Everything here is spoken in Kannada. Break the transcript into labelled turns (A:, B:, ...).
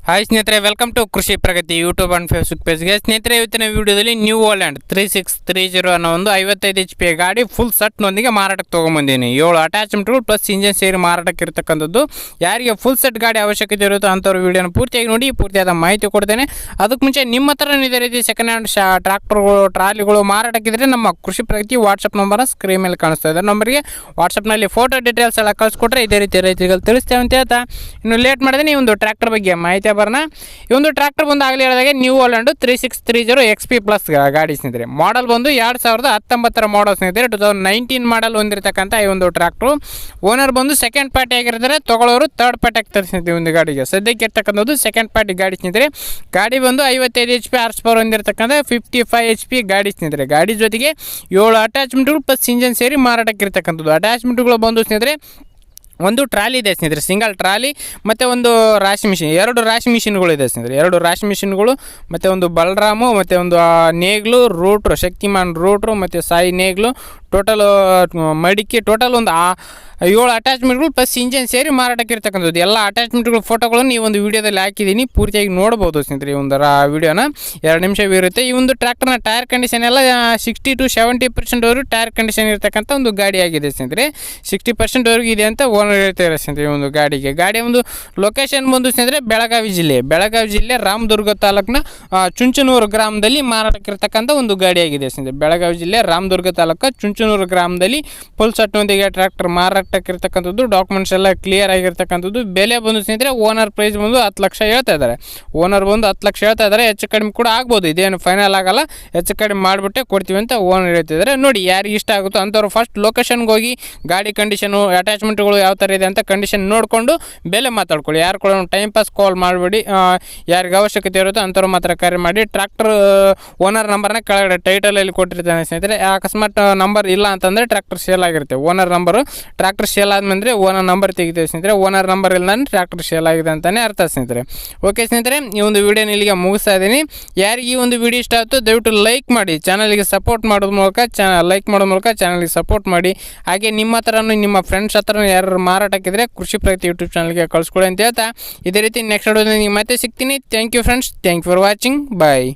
A: ಹಾಯ್ ಸ್ನೇಹಿತರೆ, ವೆಲ್ಕಮ್ ಟು ಕೃಷಿ ಪ್ರಗತಿ ಯೂಟ್ಯೂಬ್ ಆ್ಯಂಡ್ ಫೇಸ್ಬುಕ್ ಪೇಜ್ಗೆ. ಸ್ನೇಹಿತರೆ, ಇವತ್ತಿನ ವಿಡಿಯೋದಲ್ಲಿ ನ್ಯೂ ಹೋಲ್ಯಾಂಡ್ 3630 ಅನ್ನೋ ಒಂದು 55 HP ಗಾಡಿ ಫುಲ್ ಸೆಟ್ನೊಂದಿಗೆ ಮಾರಾಟಕ್ಕೆ ತೊಗೊಂಬಂದಿನಿ. 7 ಅಟ್ಯಾಚ್ಮೆಂಟ್ಗಳು ಪ್ಲಸ್ ಇಂಜನ್ ಸೇರಿ ಮಾರಾಟಕ್ಕೆ ಇರತಕ್ಕಂಥದ್ದು. ಯಾರಿಗೆ ಫುಲ್ ಸೆಟ್ ಗಾಡಿ ಅವಶ್ಯಕತೆ ಇರುತ್ತೋ ಅಂಥವ್ರು ವಿಡಿಯೋನ ಪೂರ್ತಿಯಾಗಿ ನೋಡಿ, ಪೂರ್ತಿಯಾದ ಮಾಹಿತಿ ಕೊಡ್ತೇನೆ. ಅದಕ್ಕೆ ಮುಂಚೆ ನಿಮ್ಮ ಹತ್ರ ಇದೇ ರೀತಿ ಸೆಕೆಂಡ್ ಹ್ಯಾಂಡ್ ಟ್ರ್ಯಾಕ್ಟರ್ಗಳು, ಟ್ರಾಲಿಗಳು ಮಾರಾಟಕ್ಕಿದ್ರೆ ನಮ್ಮ ಕೃಷಿ ಪ್ರಗತಿ ವಾಟ್ಸಪ್ ನಂಬರ್ ಸ್ಕ್ರೀನ್ ಮೇಲೆ ಕಾಣಿಸ್ತಾ ಇದೆ. ನಂಬರ್ಗೆ ವಾಟ್ಸಪ್ನಲ್ಲಿ ಫೋಟೋ ಡೀಟೇಲ್ಸ್ ಎಲ್ಲ ಕಳಿಸ್ಕೊಟ್ರೆ ಇದೇ ರೀತಿ ರೈತರಿಗೆ ತಿಳಿಸ್ತೇವೆ ಅಂತ ಹೇಳ್ತಾ, ಇನ್ನು ಲೇಟ್ ಮಾಡಿದ್ರೆ ಈ ಒಂದು ಟ್ರ್ಯಾಕ್ಟರ್ ಬಗ್ಗೆ ಮಾಹಿತಿ ಬರೋಣ. ಈ ಒಂದು ಟ್ರ್ಯಾಕ್ಟರ್ ಬಂದು ಆಗಲಿ ಹೇಳಿದಾಗ ನ್ಯೂ ಹೋಲ್ಯಾಂಡ್ 3630 XP ಪ್ಲಸ್ ಗಾಡಿ ಸ್ನೇಹಿತರೆ. ಮಾಡಲ್ ಬಂದು 2019 ಮಾಡಲ್ ಸ್ನೇಹಿತರೆ. 2019 ಮಾಡಲ್ ಹೊಂದಿರತಕ್ಕಂಥ ಈ ಒಂದು ಟ್ರ್ಯಾಕ್ಟ್ರು. ಓನರ್ ಬಂದು ಸೆಕೆಂಡ್ ಪಾರ್ಟಿ ಆಗಿರ್ತಾರೆ, ತಗೊಳ್ಳೋರು ಥರ್ಡ್ ಪಾರ್ಟಿ ಆಗ್ತಾರೆ ಸ್ನೇಹಿತರೆ. ಒಂದು ಗಾಡಿಗೆ ಸದ್ಯಕ್ಕೆ ಇರ್ತಕ್ಕಂಥದ್ದು ಸೆಕೆಂಡ್ ಪಾರ್ಟಿ ಗಾಡಿ ಸ್ನೇಹಿತರೆ. ಗಾಡಿ ಬಂದು 55 HP ಹಾರ್ಸ್ ಪವರ್ ಹೊಂದಿರತಕ್ಕಂಥ 55 HP ಗಾಡಿ ಸ್ನೇಹಿತರೆ. ಗಾಡಿ ಜೊತೆಗೆ 7 ಅಟ್ಯಾಚ್ಮೆಂಟ್ಗಳು ಪ್ಲಸ್ ಇಂಜನ್ ಸೇರಿ ಮಾರಾಟಕ್ಕೆ ಇರ್ತಕ್ಕಂಥದ್ದು. ಅಟ್ಯಾಚ್ಮೆಂಟ್ಗಳು ಬಂದು ಸ್ನೇಹಿತರೆ ಒಂದು ಟ್ರಾಲಿ ಇದೆ ಸ್ನೇಹಿತರೆ, ಸಿಂಗಲ್ ಟ್ರಾಲಿ ಮತ್ತು ಒಂದು ರಾಶಿ ಮಿಷಿನ್, 2 ರಾಶಿ ಮಿಷಿನ್ಗಳು ಇದೆ ಸ್ನೇಹಿತರೆ. 2 ರಾಶಿ ಮಿಷಿನ್ಗಳು ಮತ್ತು ಒಂದು ಬಲರಾಮು ಮತ್ತು ಒಂದು ನೇಗ್ಲು, ರೂಟ್ರು, ಶಕ್ತಿಮಾನ್ ರೂಟ್ರು ಮತ್ತು ಸಾಯಿ ನೇಗ್ಲು, ಟೋಟಲ್ ಮಡಿಕೆ, ಟೋಟಲ್ ಒಂದು 7 ಅಟ್ಯಾಚ್ಮೆಂಟ್ಗಳು ಪ್ಲಸ್ ಇಂಜನ್ ಸೇರಿ ಮಾರಾಟಕ್ಕೆ ಇರ್ತಕ್ಕಂಥದ್ದು. ಎಲ್ಲ ಅಟ್ಯಾಚ್ಮೆಂಟ್ಗಳು ಫೋಟೋಗಳನ್ನು ಈ ಒಂದು ವೀಡಿಯೋದಲ್ಲಿ ಹಾಕಿದ್ದೀನಿ, ಪೂರ್ತಿಯಾಗಿ ನೋಡ್ಬೋದು ಸ್ನೇಹಿತರೆ. ಈ ಒಂದು ವಿಡಿಯೋನ 2 ನಿಮಿಷ ಇರುತ್ತೆ. ಈ ಒಂದು ಟ್ರ್ಯಾಕ್ಟರ್ನ ಟೈರ್ ಕಂಡೀಷನ್ ಎಲ್ಲ 60 to 70% ಟೈರ್ ಕಂಡೀಷನ್ ಇರ್ತಕ್ಕಂಥ ಒಂದು ಗಾಡಿ ಆಗಿದೆ ಸ್ನೇಹಿತರೆ. 60% ಇದೆ ಅಂತ ಓನರ್ ಹೇಳ್ತಾರೆ ಸ್ನೇಹಿತರೆ ಈ ಒಂದು ಗಾಡಿಗೆ. ಗಾಡಿಯ ಒಂದು ಲೊಕೇಶನ್ ಬಂದು ಸ್ನೇಹಿತರೆ ಬೆಳಗಾವಿ ಜಿಲ್ಲೆ ರಾಮದುರ್ಗ ತಾಲೂಕಿನ ಚುಂಚನೂರು ಗ್ರಾಮದಲ್ಲಿ ಮಾರಾಟಕ್ಕೆ ಇರ್ತಕ್ಕಂಥ ಒಂದು ಗಾಡಿ ಆಗಿದೆ ಸ್ನೇಹಿತರೆ. ಬೆಳಗಾವಿ ಜಿಲ್ಲೆ ರಾಮದುರ್ಗ ತಾಲೂಕು ಚುಂಚನೂರು ಗ್ರಾಮದಲ್ಲಿ ಫುಲ್ ಸೆಟ್ನೊಂದಿಗೆ ಟ್ರ್ಯಾಕ್ಟರ್ ಮಾರಾಟಕ್ಕಿರ್ತಕ್ಕಂಥದ್ದು. ಡಾಕ್ಯುಮೆಂಟ್ಸ್ ಎಲ್ಲ ಕ್ಲಿಯರ್ ಆಗಿರ್ತಕ್ಕಂಥದ್ದು. ಬೆಲೆ ಬಂದು ಸ್ನೇಹಿತರೆ ಓನರ್ ಪ್ರೈಸ್ ಬಂದು 10 ಲಕ್ಷ ಹೇಳ್ತಾ ಇದ್ದಾರೆ. ಓನರ್ ಬಂದು 10 ಲಕ್ಷ ಹೇಳ್ತಾ ಇದ್ದಾರೆ. ಹೆಚ್ಚು ಕಡಿಮೆ ಕೂಡ ಆಗ್ಬೋದು, ಇದೇನು ಫೈನಲ್ ಆಗಲ್ಲ, ಹೆಚ್ಚು ಕಡಿಮೆ ಮಾಡಿಬಿಟ್ಟೆ ಕೊಡ್ತೀವಿ ಅಂತ ಓನರ್ ಹೇಳ್ತಿದ್ದಾರೆ. ನೋಡಿ, ಯಾರಿಗೆ ಇಷ್ಟ ಆಗುತ್ತೋ ಅಂಥವ್ರು ಫಸ್ಟ್ ಲೊಕೇಶನ್ಗೆ ಹೋಗಿ ಗಾಡಿ ಕಂಡೀಷನು, ಅಟ್ಯಾಚ್ಮೆಂಟ್ಗಳು ಯಾವ ಥರ ಇದೆ ಅಂತ ಕಂಡೀಷನ್ ನೋಡಿಕೊಂಡು ಬೆಲೆ ಮಾತಾಡ್ಕೊಳ್ಳಿ. ಯಾರು ಕೂಡ ಟೈಮ್ ಪಾಸ್ ಕಾಲ್ ಮಾಡಬೇಡಿ. ಯಾರಿಗೆ ಅವಶ್ಯಕತೆ ಇರುತ್ತೋ ಅಂಥವ್ರು ಮಾತ್ರ ಕರೆ ಮಾಡಿ. ಟ್ರ್ಯಾಕ್ಟರ್ ಓನರ್ ನಂಬರ್ನ ಕೆಳಗಡೆ ಟೈಟಲಲ್ಲಿ ಕೊಟ್ಟಿರ್ತಾನೆ ಸ್ನೇಹಿತರೆ. ಅಕಸ್ಮಾತ್ ನಂಬರ್ ಇಲ್ಲ ಅಂತಂದರೆ ಟ್ರ್ಯಾಕ್ಟರ್ ಸೇಲ್ ಆಗಿರುತ್ತೆ. ಓನರ್ ನಂಬರು ಟ್ರ್ಯಾಕ್ಟರ್ ಸೇಲ್ ಆದಮೇಲೆ ಓನರ್ ನಂಬರ್ ತೆಗಿತೀವಿ ಸ್ನೇಹಿತರೆ. ಓನರ್ ನಂಬರ್ ಇಲ್ಲ ಅಂದರೆ ಟ್ರ್ಯಾಕ್ಟರ್ ಸೇಲ್ ಆಗಿದೆ ಅಂತಲೇ ಅರ್ಥ ಸ್ನೇಹಿತರೆ. ಓಕೆ ಸ್ನೇಹಿತರೆ, ಈ ಒಂದು ವಿಡಿಯೋನ ಇಲ್ಲಿಗೆ ಮುಗಿಸ್ತಾ ಇದ್ದೀನಿ. ಯಾರಿಗೆ ಈ ಒಂದು ವಿಡಿಯೋ ಇಷ್ಟ ಆಯಿತು ದಯವಿಟ್ಟು ಲೈಕ್ ಮಾಡಿ, ಚಾನಲ್ಗೆ ಸಪೋರ್ಟ್ ಮಾಡೋದ್ರ ಮೂಲಕ ಲೈಕ್ ಮಾಡೋ ಮೂಲಕ ಚಾನಲ್ಗೆ ಸಪೋರ್ಟ್ ಮಾಡಿ. ಹಾಗೆ ನಿಮ್ಮ ಹತ್ರನೂ ನಿಮ್ಮ ಫ್ರೆಂಡ್ಸ್ ಹತ್ರನೂ ಯಾರು ಮಾರಾಟಕ್ಕಿದ್ರೆ ಕೃಷಿ ಪ್ರಗತಿ ಯೂಟ್ಯೂಬ್ ಚಾನಲ್ಗೆ ಕಳಿಸ್ಕೊಡಿ ಅಂತ ಹೇಳ್ತಾ, ಇದೇ ರೀತಿ ನೆಕ್ಸ್ಟ್ ವಿಡಿಯೋದಲ್ಲಿ ಮತ್ತೆ ಸಿಗ್ತೀನಿ. Thank you friends, thank you for watching, bye.